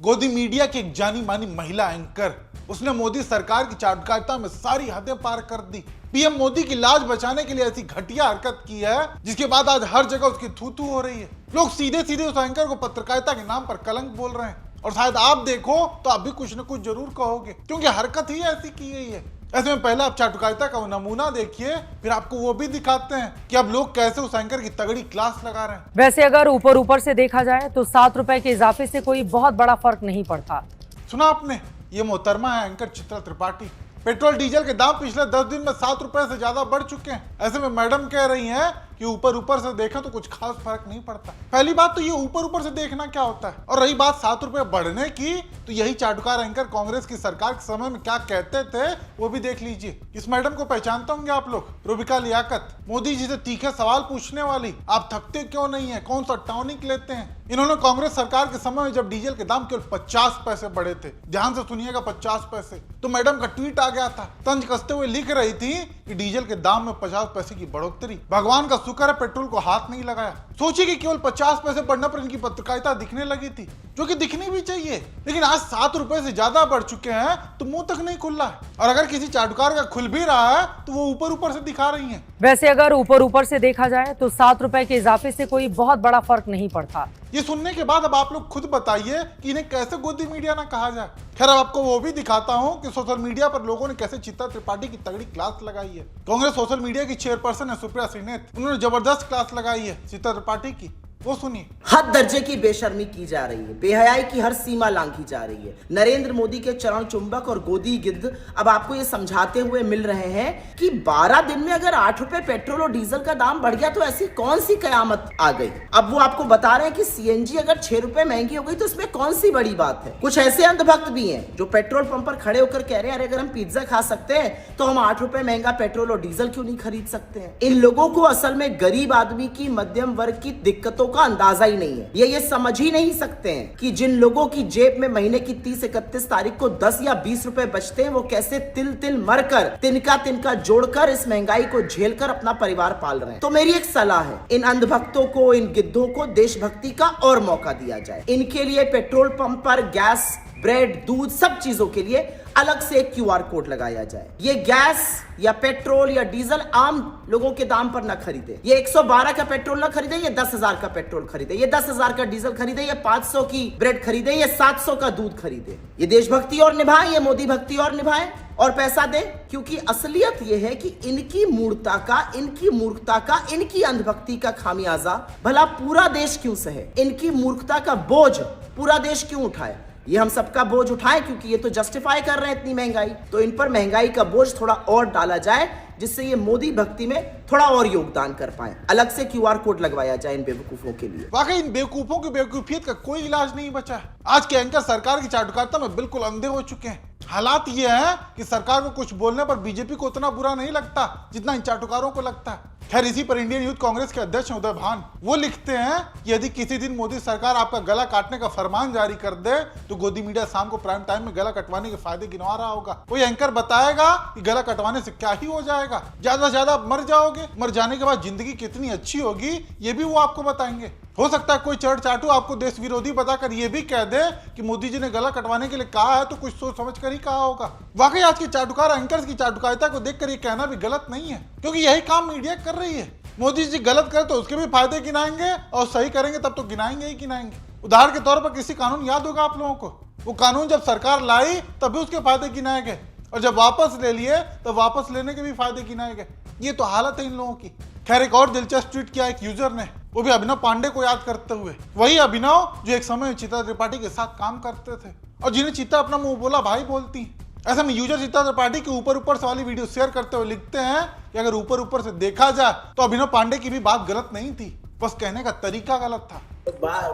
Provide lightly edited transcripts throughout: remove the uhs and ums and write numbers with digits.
गोदी मीडिया की एक जानी मानी महिला एंकर, उसने मोदी सरकार की चाटुकारिता में सारी हदें पार कर दी। पीएम मोदी की लाज बचाने के लिए ऐसी घटिया हरकत की है जिसके बाद आज हर जगह उसकी थू थू हो रही है। लोग सीधे सीधे उस एंकर को पत्रकारिता के नाम पर कलंक बोल रहे हैं और शायद आप देखो तो आप भी कुछ न कुछ जरूर कहोगे, क्योंकि हरकत ही ऐसी की गई है। ऐसे में पहले आप चाटुकारिता का वो नमूना देखिए, फिर आपको वो भी दिखाते हैं कि अब लोग कैसे उस एंकर की तगड़ी क्लास लगा रहे हैं। वैसे अगर ऊपर ऊपर से देखा जाए तो 7 रुपए के इजाफे से कोई बहुत बड़ा फर्क नहीं पड़ता। सुना आपने, ये मोहतरमा है anchor Chitra Tripathi. Petrol diesel के दाम पिछले 10 दिन में 7 रुपए से ज्यादा बढ़ चुके हैं। ऐसे में मैडम कह रही हैं कि ऊपर ऊपर से देखें तो कुछ खास फर्क नहीं पड़ता। पहली बात तो ये ऊपर ऊपर से देखना क्या होता है, और रही बात 7 रुपए बढ़ने की, तो यही चाटुकार एंकर कांग्रेस की सरकार के समय में क्या कहते थे वो भी देख लीजिए। इस मैडम को पहचानते होंगे आप लोग, रुबिका लियाकत, मोदी जी से तीखे सवाल पूछने वाली। आप थकते क्यों नहीं है, कौन सा टॉनिक लेते हैं? इन्होंने कांग्रेस सरकार के समय में जब डीजल के दाम केवल 50 पैसे बढ़े थे, ध्यान से सुनिएगा 50 पैसे, तो मैडम का ट्वीट आ गया था। तंज कसते हुए लिख रही थी कि डीजल के दाम में 50 पैसे की बढ़ोतरी, भगवान का शुक्र है पेट्रोल को हाथ नहीं लगाया। सोचिए कि केवल 50 पैसे बढ़ने पर इनकी पत्रकारिता दिखने लगी थी, जो कि दिखनी भी चाहिए, लेकिन आज 7 रुपए से ज्यादा बढ़ चुके हैं तो मुंह तक नहीं खुल रहा है। और अगर किसी चाटुकार का खुल भी रहा है तो वो ऊपर ऊपर से दिखा रही है। वैसे अगर ऊपर ऊपर से देखा जाए तो 7 रुपए के इजाफे से कोई बहुत बड़ा फर्क नहीं पड़ता। ये सुनने के बाद अब आप लोग खुद बताइए कि इन्हें कैसे गोदी मीडिया ना कहा जाए। खैर अब आपको वो भी दिखाता हूँ कि सोशल मीडिया पर लोगों ने कैसे चित्रा त्रिपाठी की तगड़ी क्लास लगाई है। कांग्रेस सोशल मीडिया की चेयरपर्सन है सुप्रिया श्रीनेत, उन्होंने जबरदस्त क्लास लगाई है चित्रा त्रिपाठी की, वो सुनिए। हद दर्जे की बेशर्मी की जा रही है, बेहयाई की हर सीमा लांघी जा रही है। नरेंद्र मोदी के चरण चुंबक और गोदी गिद्ध अब आपको ये समझाते हुए मिल रहे हैं कि 12 दिन में अगर 8 रुपए पेट्रोल और डीजल का दाम बढ़ गया तो ऐसी कौन सी कयामत आ गई। अब वो आपको बता रहे हैं कि सीएनजी अगर 6 रुपए महंगी हो गई तो इसमें कौन सी बड़ी बात है। कुछ ऐसे अंधभक्त भी हैं जो पेट्रोल पंप पर खड़े होकर कह रहे हैं, अरे अगर हम पिज्जा खा सकते हैं तो हम 8 रुपए महंगा पेट्रोल और डीजल क्यों नहीं खरीद सकते हैं। इन लोगों को असल में गरीब आदमी की, मध्यम वर्ग की दिक्कतों का अंदाजा ही नहीं है। ये समझ ही नहीं सकते हैं कि जिन लोगों की जेब में महीने की 30-31 तारीख को 10 या 20 रुपए बचते हैं, वो कैसे तिल तिल मरकर, तिनका तिनका जोड़कर इस महंगाई को झेलकर अपना परिवार पाल रहे हैं। तो मेरी एक सलाह है, इन अंधभक्तों को, इन गिद्धों को देशभक्ति का और मौका दिया जाए। इनके लिए पेट्रोल पंप पर गैस, ब्रेड, दूध, सब चीजों के लिए अलग से एक क्यूआर कोड लगाया जाए। ये गैस या पेट्रोल या डीजल आम लोगों के दाम पर ना खरीदे। ये 112 का पेट्रोल ना खरीदे, ये 10,000 का पेट्रोल खरीदे, ये 10,000 का डीजल खरीदे, ये 500 की ब्रेड खरीदे, ये 700 का दूध खरीदे। ये देशभक्ति और निभाए, ये मोदी भक्ति और निभाए और पैसा दे। क्योंकि असलियत ये है कि इनकी मूर्खता का, इनकी मूर्खता का, इनकी अंधभक्ति का खामियाजा भला पूरा देश क्यों सहे। इनकी मूर्खता का बोझ पूरा देश क्यों उठाए। ये हम सबका बोझ उठाएं, क्योंकि ये तो जस्टिफाई कर रहे हैं इतनी महंगाई। तो इन पर महंगाई का बोझ थोड़ा और डाला जाए, जिससे ये मोदी भक्ति में थोड़ा और योगदान कर पाए। अलग से क्यूआर कोड लगवाया जाए इन बेवकूफों के लिए। वाकई इन बेवकूफों की बेवकूफियत का कोई इलाज नहीं बचा है। आज के एंकर सरकार की चाटुकारिता में बिल्कुल अंधे हो चुके हैं। हालात ये है कि सरकार को कुछ बोलने पर बीजेपी को उतना बुरा नहीं लगता जितना इन चाटुकारों को लगता है। खैर इसी पर इंडियन यूथ कांग्रेस के अध्यक्ष उदय भान, वो लिखते हैं कि यदि किसी दिन मोदी सरकार आपका गला काटने का फरमान जारी कर दे तो गोदी मीडिया शाम को प्राइम टाइम में गला कटवाने के फायदे गिनवा रहा होगा। कोई एंकर बताएगा कि गला कटवाने से क्या ही हो जाएगा, ज्यादा से ज्यादा मर जाओगे, मर जाने के बाद जिंदगी कितनी अच्छी होगी ये भी वो आपको बताएंगे। हो सकता है कोई चढ़ चाटू आपको देश विरोधी बताकर ये भी कह दे कि मोदी जी ने गला कटवाने के लिए कहा है तो कुछ सोच समझ कर ही कहा होगा। वाकई आज के चाटुकार एंकर्स की चाटुकारिता को देखकर ये कहना भी गलत नहीं है, क्योंकि यही काम मीडिया कर रही है। मोदी जी गलत करे तो उसके भी फायदे गिनाएंगे और सही करेंगे तब तो गिनाएंगे ही गिनाएंगे। उदाहरण के तौर पर किसी कानून याद होगा आप लोगों को, वो कानून जब सरकार लाई तब भी उसके फायदे गिनाए गए, और जब वापस ले लिए तो वापस लेने के भी फायदे गिनाए गए। ये तो हालत है इन लोगों की। खैर एक और दिलचस्प ट्वीट किया एक यूजर ने, वो भी अभिनव पांडे को याद करते हुए। वही अभिनव जो एक समय में चित्रा त्रिपाठी के साथ काम करते थे और जिन्हें चित्रा अपना मुंह बोला भाई बोलती। ऐसे में यूजर चित्रा त्रिपाठी के ऊपर ऊपर से वाली वीडियो शेयर करते हुए लिखते हैं कि अगर ऊपर ऊपर से देखा जाए तो अभिनव पांडे की भी बात गलत नहीं थी, बस कहने का तरीका गलत था।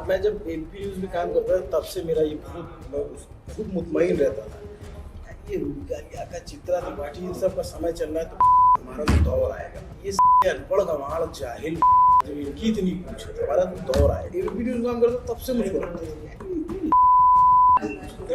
मैं जब एमपी न्यूज में काम करता था तब से मेरा ये खूब मुतमईन रहता था, ये रुबिका लियाकत, चित्रा त्रिपाठी, इन सब का समय चल रहा है तो हमारा तो दौर आएगा। ये अनपढ़ गंवार जाहिल इनकी इतनी पूछ है, हमारा तो दौर आएगा। एमपी न्यूज में काम करता तब से मुझको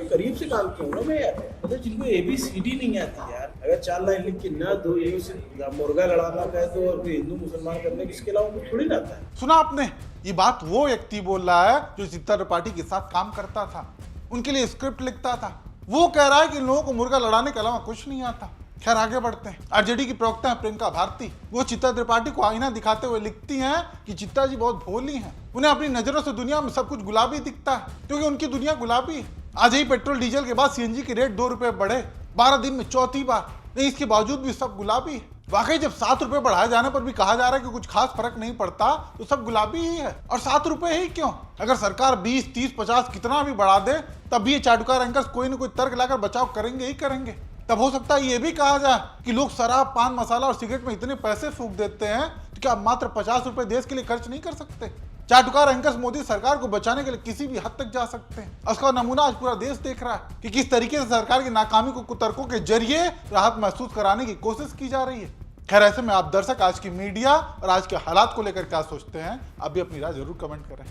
करीब से काम किया ना मैं यार, मतलब जिनको ABCD नहीं आती यार, अगर 4 लाइन लिख के ना दो, ये उसे मुर्गा लड़ाना कहे तो और हिंदू मुसलमान करने के, इसके अलावा कुछ थोड़ी ना आता है। सुना आपने, ये बात वो व्यक्ति बोल रहा है जो चित्रा त्रिपाठी के साथ काम करता था। उनके लिए स्क्रिप्ट लिखता था। वो कह रहा है कि इन लोगों को मुर्गा लड़ाने के अलावा कुछ नहीं आता। खैर आगे बढ़ते हैं। आरजेडी की प्रवक्ता है प्रियंका भारती, वो चित्रा त्रिपाठी को आईना दिखाते हुए लिखती हैं कि चित्रा जी बहुत भोली हैं, उन्हें अपनी नजरों से दुनिया में सब कुछ गुलाबी दिखता है क्योंकि उनकी दुनिया गुलाबी है। आज ही पेट्रोल डीजल के बाद सीएनजी के रेट 2 रुपए बढ़े, 12 दिन में चौथी बार, नहीं इसके बावजूद भी सब गुलाबी है। वाकई जब 7 रुपए बढ़ाए जाने पर भी कहा जा रहा है कि कुछ खास फर्क नहीं पड़ता तो सब गुलाबी ही है। और 7 रुपए ही क्यों, अगर सरकार 20, 30, 50 कितना भी बढ़ा दे तब भी ये चाटुकार एंकर्स कोई न कोई तर्क लाकर बचाव करेंगे ही करेंगे। तब हो सकता है ये भी कहा जाए कि लोग शराब, पान मसाला और सिगरेट में इतने पैसे फूंक देते हैं तो क्या मात्र 50 रुपए देश के लिए खर्च नहीं कर सकते। चाटुकार एंकर्स मोदी सरकार को बचाने के लिए किसी भी हद तक जा सकते हैं। उसका नमूना आज पूरा देश देख रहा है कि किस तरीके से सरकार की नाकामी को कुतर्कों के जरिए राहत महसूस कराने की कोशिश की जा रही है। खैर ऐसे में आप दर्शक आज की मीडिया और आज के हालात को लेकर क्या सोचते हैं, आप भी अपनी राय जरूर कमेंट करें।